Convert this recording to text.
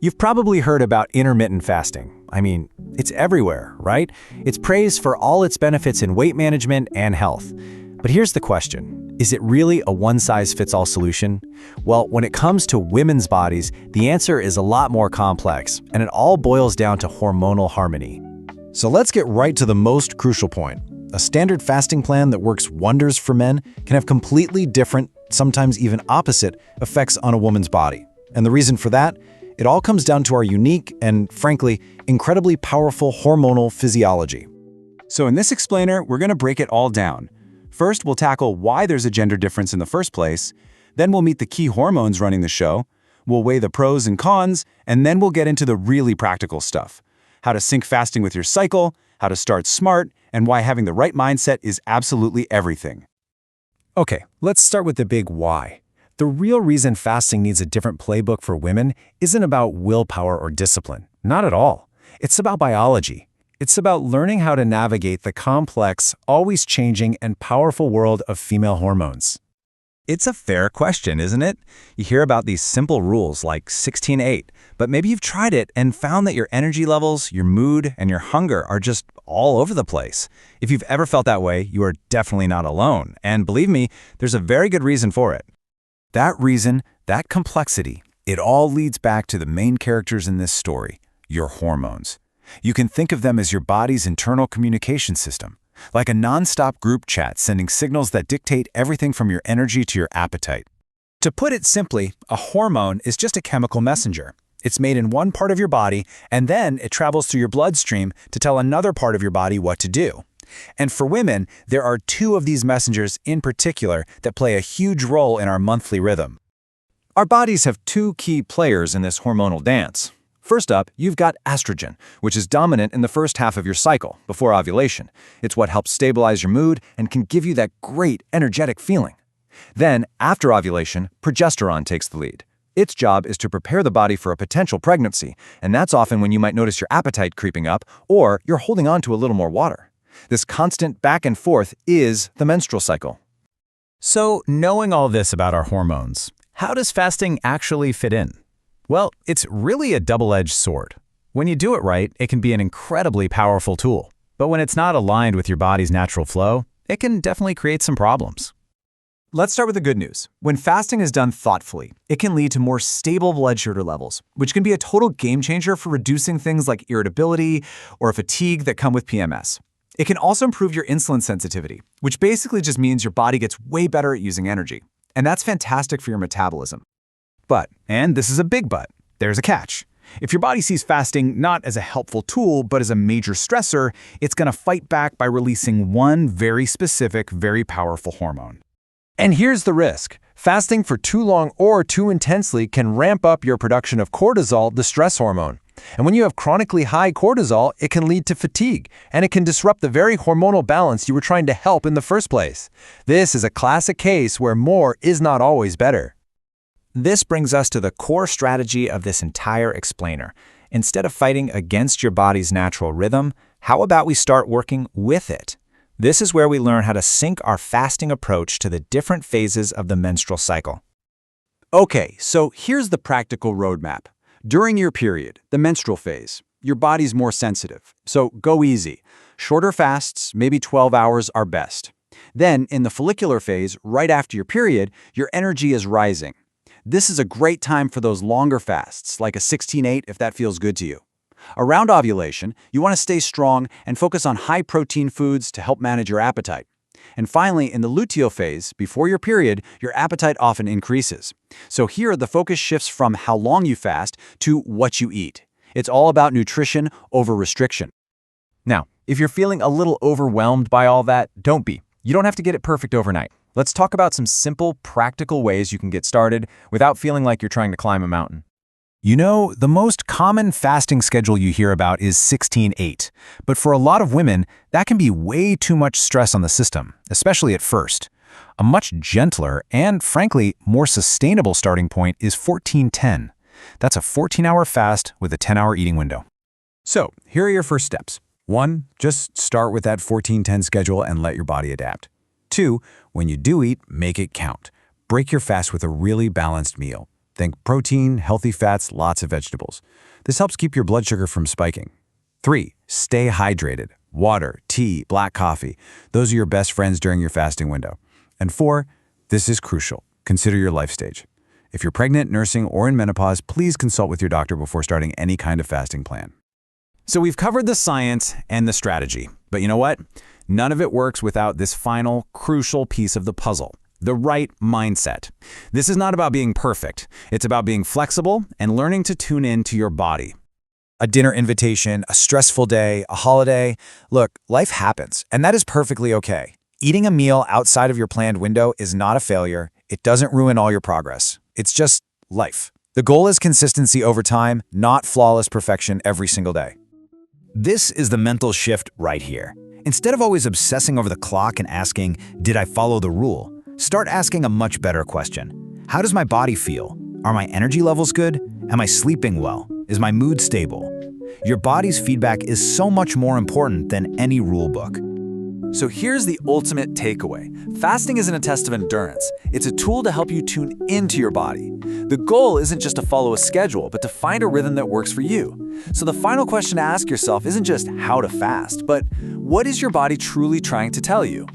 You've probably heard about intermittent fasting. I mean, it's everywhere, right? It's praised for all its benefits in weight management and health. But here's the question. Is it really a one-size-fits-all solution? Well, when it comes to women's bodies, the answer is a lot more complex, and it all boils down to hormonal harmony. So let's get right to the most crucial point. A standard fasting plan that works wonders for men can have completely different, sometimes even opposite, effects on a woman's body. And the reason for that? It all comes down to our unique and, frankly, incredibly powerful hormonal physiology. So in this explainer, we're going to break it all down. First, we'll tackle why there's a gender difference in the first place. Then we'll meet the key hormones running the show. We'll weigh the pros and cons, and then we'll get into the really practical stuff. How to sync fasting with your cycle, how to start smart, and why having the right mindset is absolutely everything. Okay, let's start with the big why. The real reason fasting needs a different playbook for women isn't about willpower or discipline. Not at all. It's about biology. It's about learning how to navigate the complex, always changing, and powerful world of female hormones. It's a fair question, isn't it? You hear about these simple rules like 16-8, but maybe you've tried it and found that your energy levels, your mood, and your hunger are just all over the place. If you've ever felt that way, you are definitely not alone. And believe me, there's a very good reason for it. That reason, that complexity, it all leads back to the main characters in this story, your hormones. You can think of them as your body's internal communication system, like a non-stop group chat sending signals that dictate everything from your energy to your appetite. To put it simply, a hormone is just a chemical messenger. It's made in one part of your body, and then it travels through your bloodstream to tell another part of your body what to do. And for women, there are two of these messengers in particular that play a huge role in our monthly rhythm. Our bodies have two key players in this hormonal dance. First up, you've got estrogen, which is dominant in the first half of your cycle, before ovulation. It's what helps stabilize your mood and can give you that great, energetic feeling. Then, after ovulation, progesterone takes the lead. Its job is to prepare the body for a potential pregnancy, and that's often when you might notice your appetite creeping up or you're holding on to a little more water. This constant back and forth is the menstrual cycle. So, knowing all this about our hormones, how does fasting actually fit in? Well, it's really a double-edged sword. When you do it right, it can be an incredibly powerful tool. But when it's not aligned with your body's natural flow, it can definitely create some problems. Let's start with the good news. When fasting is done thoughtfully, it can lead to more stable blood sugar levels, which can be a total game changer for reducing things like irritability or fatigue that come with PMS. It can also improve your insulin sensitivity, which basically just means your body gets way better at using energy. And that's fantastic for your metabolism. But, and this is a big but, there's a catch. If your body sees fasting not as a helpful tool, but as a major stressor, it's going to fight back by releasing one very specific, very powerful hormone. And here's the risk. Fasting for too long or too intensely can ramp up your production of cortisol, the stress hormone. And when you have chronically high cortisol, it can lead to fatigue, and it can disrupt the very hormonal balance you were trying to help in the first place. This is a classic case where more is not always better. This brings us to the core strategy of this entire explainer. Instead of fighting against your body's natural rhythm, how about we start working with it? This is where we learn how to sync our fasting approach to the different phases of the menstrual cycle. Okay, so here's the practical roadmap. During your period, the menstrual phase, your body's more sensitive, so go easy. Shorter fasts, maybe 12 hours, are best. Then, in the follicular phase, right after your period, your energy is rising. This is a great time for those longer fasts, like a 16-8 if that feels good to you. Around ovulation, you want to stay strong and focus on high-protein foods to help manage your appetite. And finally, in the luteal phase, before your period, your appetite often increases. So here, the focus shifts from how long you fast to what you eat. It's all about nutrition over restriction. Now, if you're feeling a little overwhelmed by all that, don't be. You don't have to get it perfect overnight. Let's talk about some simple, practical ways you can get started without feeling like you're trying to climb a mountain. You know, the most common fasting schedule you hear about is 16-8, but for a lot of women, that can be way too much stress on the system, especially at first. A much gentler and, frankly, more sustainable starting point is 14-10. That's a 14-hour fast with a 10-hour eating window. So, here are your first steps. 1. Just start with that 14-10 schedule and let your body adapt. 2. When you do eat, make it count. Break your fast with a really balanced meal. Think protein, healthy fats, lots of vegetables. This helps keep your blood sugar from spiking. 3. Stay hydrated. Water, tea, black coffee. Those are your best friends during your fasting window. And 4. This is crucial. Consider your life stage. If you're pregnant, nursing, or in menopause, please consult with your doctor before starting any kind of fasting plan. So we've covered the science and the strategy. But you know what? None of it works without this final, crucial piece of the puzzle. The right mindset. This is not about being perfect. It's about being flexible and learning to tune in to your body. A dinner invitation, a stressful day, a holiday. Look, life happens, and that is perfectly okay. Eating a meal outside of your planned window is not a failure. It doesn't ruin all your progress. It's just life. The goal is consistency over time, not flawless perfection every single day. This is the mental shift right here. Instead of always obsessing over the clock and asking, did I follow the rule? Start asking a much better question. How does my body feel? Are my energy levels good? Am I sleeping well? Is my mood stable? Your body's feedback is so much more important than any rule book. So here's the ultimate takeaway. Fasting isn't a test of endurance. It's a tool to help you tune into your body. The goal isn't just to follow a schedule, but to find a rhythm that works for you. So the final question to ask yourself isn't just how to fast, but what is your body truly trying to tell you?